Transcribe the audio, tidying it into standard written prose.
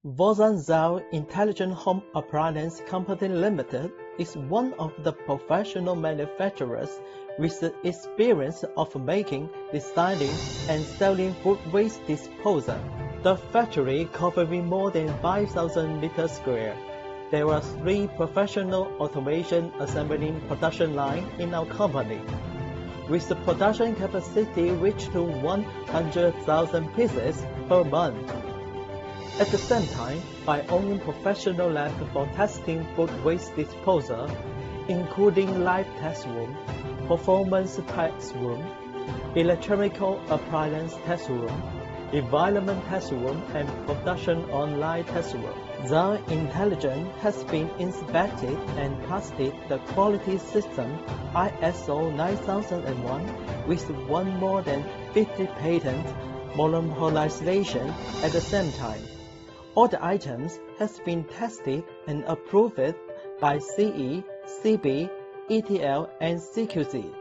Zhao Intelligent Home Appliance Company Limited is one of the professional manufacturers with the experience of making, designing, and selling food waste disposal. The factory covering more than 5,000 meters square. There are 3 professional automation assembling production lines in our company, with the production capacity reached to 100,000 pieces per month. At the same time, by owning professional lab for testing food waste disposal, including live test room, performance test room, electrical appliance test room, environment test room, and production online test room. Zhao Intelligent has been inspected and tested the quality system ISO 9001 with won more than 50 patent monopolization at the same time. All the items has been tested and approved by CE, CB, ETL, and CQC.